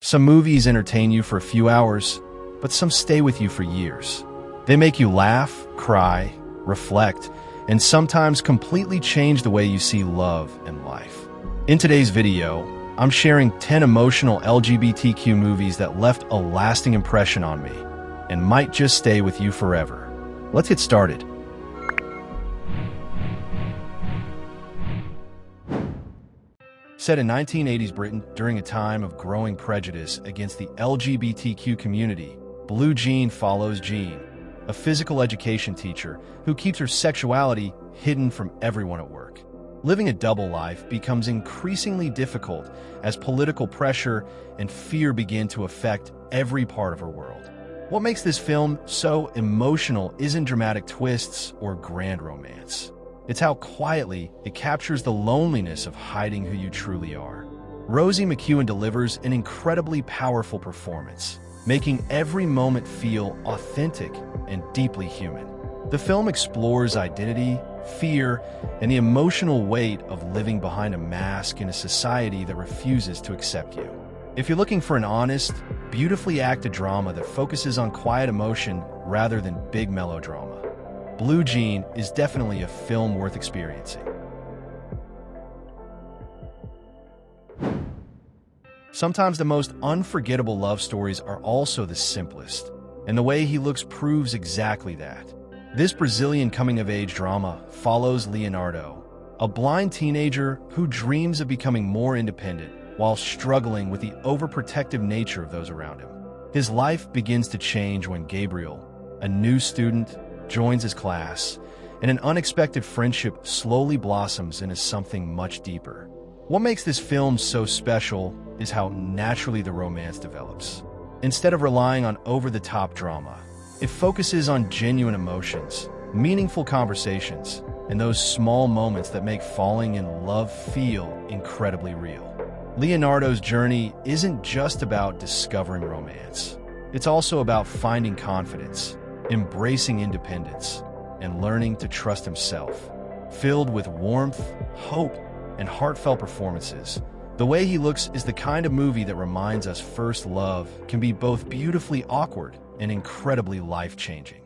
Some movies entertain you for a few hours, but some stay with you for years. They make you laugh, cry, reflect, and sometimes completely change the way you see love and life. In today's video, I'm sharing 10 emotional LGBTQ movies that left a lasting impression on me and might just stay with you forever. Let's get started. Set in 1980s Britain during a time of growing prejudice against the LGBTQ community, Blue Jean follows Jean, a physical education teacher who keeps her sexuality hidden from everyone at work. Living a double life becomes increasingly difficult as political pressure and fear begin to affect every part of her world. What makes this film so emotional isn't dramatic twists or grand romance. It's how quietly it captures the loneliness of hiding who you truly are. Rosie McEwen delivers an incredibly powerful performance, making every moment feel authentic and deeply human. The film explores identity, fear, and the emotional weight of living behind a mask in a society that refuses to accept you. If you're looking for an honest, beautifully acted drama that focuses on quiet emotion rather than big melodrama, Blue Jean is definitely a film worth experiencing. Sometimes the most unforgettable love stories are also the simplest, and The Way He Looks proves exactly that. This Brazilian coming-of-age drama follows Leonardo, a blind teenager who dreams of becoming more independent while struggling with the overprotective nature of those around him. His life begins to change when Gabriel, a new student, joins his class, and an unexpected friendship slowly blossoms into something much deeper. What makes this film so special is how naturally the romance develops. Instead of relying on over-the-top drama, it focuses on genuine emotions, meaningful conversations, and those small moments that make falling in love feel incredibly real. Leonardo's journey isn't just about discovering romance. It's also about finding confidence, embracing independence, and learning to trust himself. Filled with warmth, hope, and heartfelt performances, The Way He Looks is the kind of movie that reminds us first love can be both beautifully awkward and incredibly life-changing.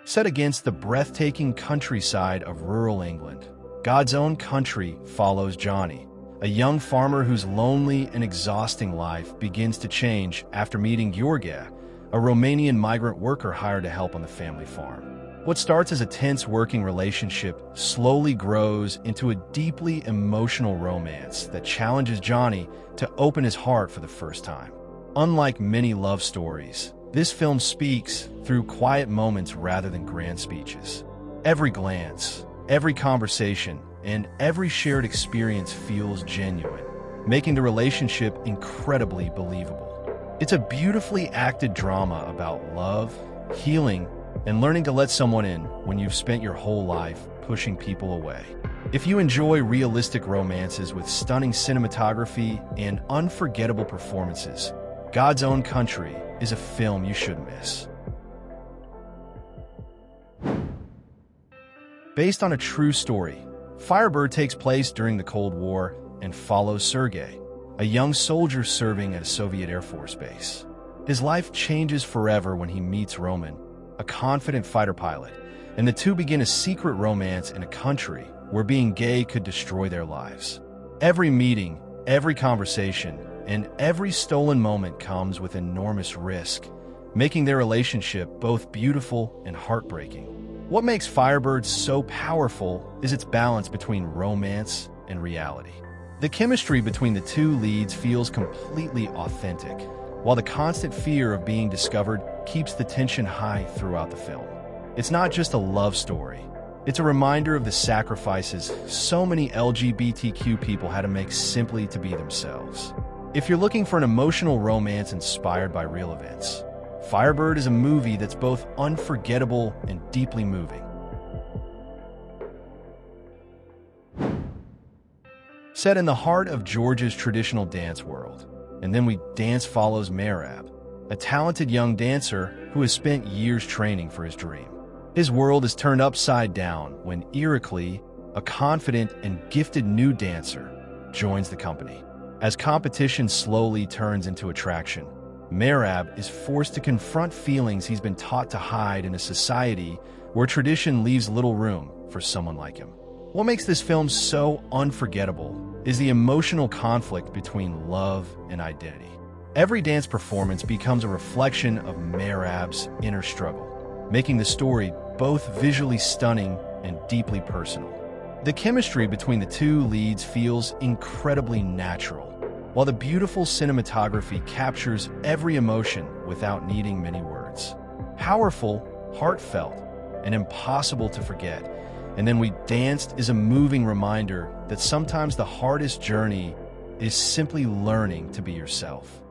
Set against the breathtaking countryside of rural England, God's Own Country follows Johnny, a young farmer whose lonely and exhausting life begins to change after meeting Georgia, a Romanian migrant worker hired to help on the family farm. What starts as a tense working relationship slowly grows into a deeply emotional romance that challenges Johnny to open his heart for the first time. Unlike many love stories, this film speaks through quiet moments rather than grand speeches. Every glance, every conversation, and every shared experience feels genuine, making the relationship incredibly believable. It's a beautifully acted drama about love, healing, and learning to let someone in when you've spent your whole life pushing people away. If you enjoy realistic romances with stunning cinematography and unforgettable performances, God's Own Country is a film you shouldn't miss. Based on a true story, Firebird takes place during the Cold War and follows Sergei, a young soldier serving at a Soviet Air Force base. His life changes forever when he meets Roman, a confident fighter pilot, and the two begin a secret romance in a country where being gay could destroy their lives. Every meeting, every conversation, and every stolen moment comes with enormous risk, making their relationship both beautiful and heartbreaking. What makes Firebird so powerful is its balance between romance and reality. The chemistry between the two leads feels completely authentic, while the constant fear of being discovered keeps the tension high throughout the film. It's not just a love story. It's a reminder of the sacrifices so many LGBTQ people had to make simply to be themselves. If you're looking for an emotional romance inspired by real events, Firebird is a movie that's both unforgettable and deeply moving. Set in the heart of Georgia's traditional dance world, And Then We Dance follows Merab, a talented young dancer who has spent years training for his dream. His world is turned upside down when Irakli, a confident and gifted new dancer, joins the company. As competition slowly turns into attraction, Merab is forced to confront feelings he's been taught to hide in a society where tradition leaves little room for someone like him. What makes this film so unforgettable is the emotional conflict between love and identity. Every dance performance becomes a reflection of Merab's inner struggle, making the story both visually stunning and deeply personal. The chemistry between the two leads feels incredibly natural, while the beautiful cinematography captures every emotion without needing many words. Powerful, heartfelt, and impossible to forget. And Then We Danced is a moving reminder that sometimes the hardest journey is simply learning to be yourself.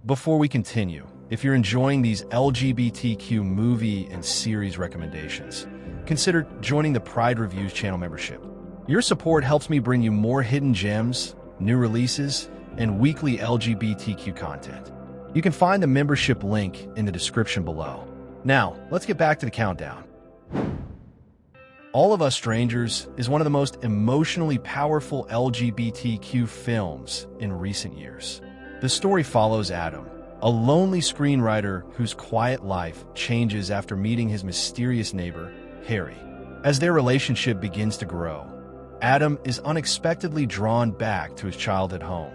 Before we continue, if you're enjoying these LGBTQ movie and series recommendations, consider joining the Pride Reviews channel membership. Your support helps me bring you more hidden gems, new releases, and weekly LGBTQ content. You can find the membership link in the description below. Now, let's get back to the countdown. All of Us Strangers is one of the most emotionally powerful LGBTQ films in recent years. The story follows Adam, a lonely screenwriter whose quiet life changes after meeting his mysterious neighbor, Harry. As their relationship begins to grow, Adam is unexpectedly drawn back to his childhood home,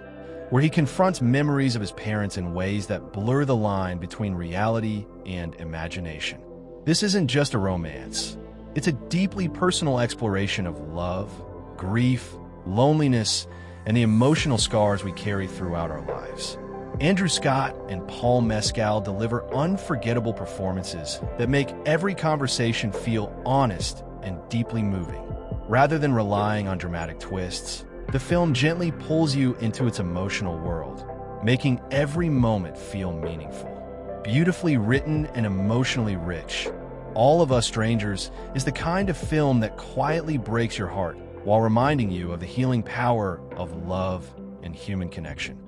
where he confronts memories of his parents in ways that blur the line between reality and imagination. This isn't just a romance. It's a deeply personal exploration of love, grief, loneliness, and the emotional scars we carry throughout our lives. Andrew Scott and Paul Mescal deliver unforgettable performances that make every conversation feel honest and deeply moving. Rather than relying on dramatic twists, the film gently pulls you into its emotional world, making every moment feel meaningful. Beautifully written and emotionally rich, All of Us Strangers is the kind of film that quietly breaks your heart while reminding you of the healing power of love and human connection.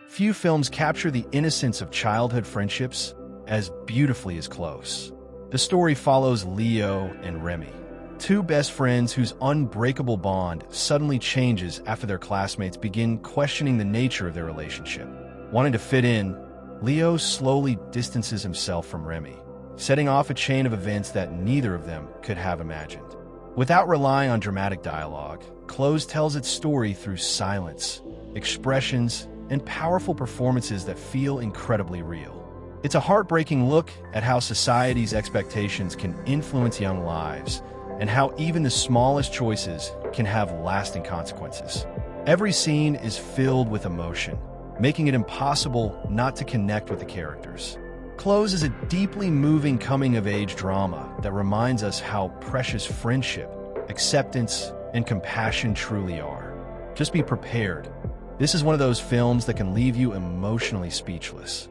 Few films capture the innocence of childhood friendships as beautifully as Close. The story follows Leo and Remy, two best friends whose unbreakable bond suddenly changes after their classmates begin questioning the nature of their relationship. Wanting to fit in, Leo slowly distances himself from Remy, setting off a chain of events that neither of them could have imagined. Without relying on dramatic dialogue, Close tells its story through silence, expressions, and powerful performances that feel incredibly real. It's a heartbreaking look at how society's expectations can influence young lives and how even the smallest choices can have lasting consequences. Every scene is filled with emotion, making it impossible not to connect with the characters. Close is a deeply moving coming-of-age drama that reminds us how precious friendship, acceptance, and compassion truly are. Just be prepared. This is one of those films that can leave you emotionally speechless.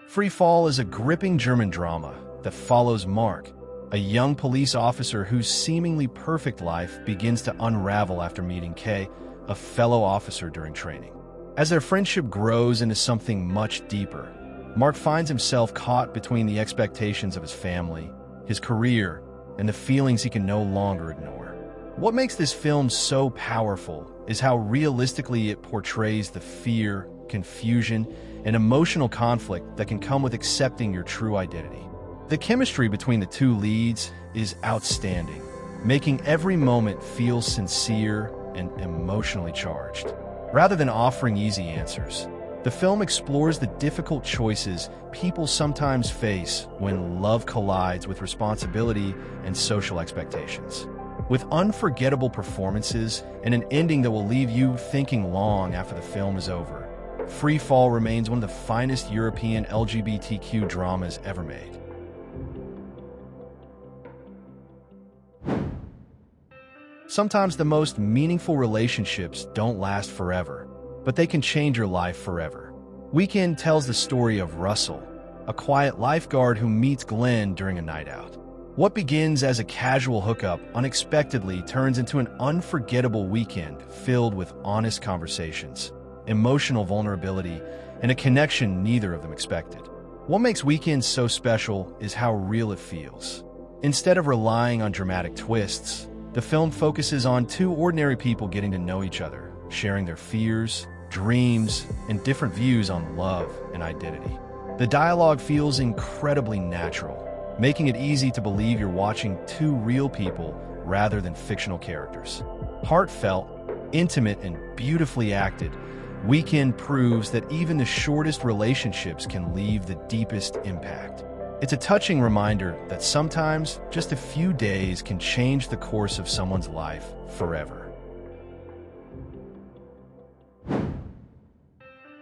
Freefall is a gripping German drama that follows Mark, a young police officer whose seemingly perfect life begins to unravel after meeting Kay, a fellow officer during training. As their friendship grows into something much deeper, Mark finds himself caught between the expectations of his family, his career, and the feelings he can no longer ignore. What makes this film so powerful is how realistically it portrays the fear, confusion, and emotional conflict that can come with accepting your true identity. The chemistry between the two leads is outstanding, making every moment feel sincere and emotionally charged. Rather than offering easy answers, the film explores the difficult choices people sometimes face when love collides with responsibility and social expectations. With unforgettable performances and an ending that will leave you thinking long after the film is over, Freefall remains one of the finest European LGBTQ dramas ever made. Sometimes the most meaningful relationships don't last forever, but they can change your life forever. Weekend tells the story of Russell, a quiet lifeguard who meets Glenn during a night out. What begins as a casual hookup unexpectedly turns into an unforgettable weekend filled with honest conversations, emotional vulnerability, and a connection neither of them expected. What makes Weekend so special is how real it feels. Instead of relying on dramatic twists, the film focuses on two ordinary people getting to know each other, sharing their fears, dreams, and different views on love and identity. The dialogue feels incredibly natural, making it easy to believe you're watching two real people rather than fictional characters. Heartfelt, intimate, and beautifully acted, Weekend proves that even the shortest relationships can leave the deepest impact. It's a touching reminder that sometimes just a few days can change the course of someone's life forever.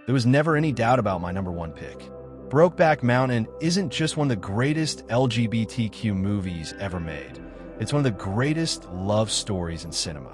There was never any doubt about my number one pick. Brokeback Mountain isn't just one of the greatest LGBTQ movies ever made. It's one of the greatest love stories in cinema.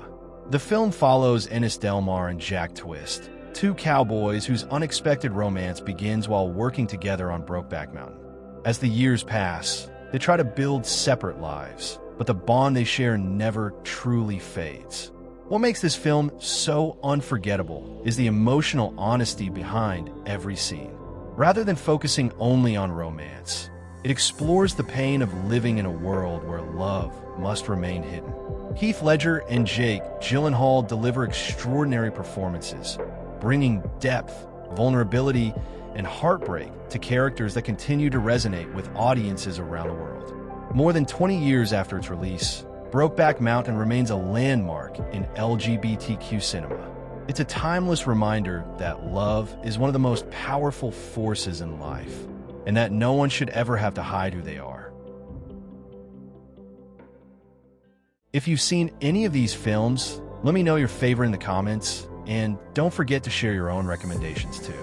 The film follows Ennis Delmar and Jack Twist, two cowboys whose unexpected romance begins while working together on Brokeback Mountain. As the years pass, they try to build separate lives, but the bond they share never truly fades. What makes this film so unforgettable is the emotional honesty behind every scene. Rather than focusing only on romance, it explores the pain of living in a world where love must remain hidden. Heath Ledger and Jake Gyllenhaal deliver extraordinary performances, bringing depth, vulnerability, and heartbreak to characters that continue to resonate with audiences around the world. More than 20 years after its release, Brokeback Mountain remains a landmark in LGBTQ cinema. It's a timeless reminder that love is one of the most powerful forces in life, and that no one should ever have to hide who they are. If you've seen any of these films, let me know your favorite in the comments, and don't forget to share your own recommendations too.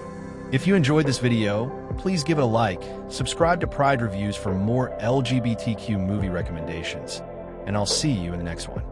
If you enjoyed this video, please give it a like, subscribe to Pride Reviews for more LGBTQ movie recommendations, and I'll see you in the next one.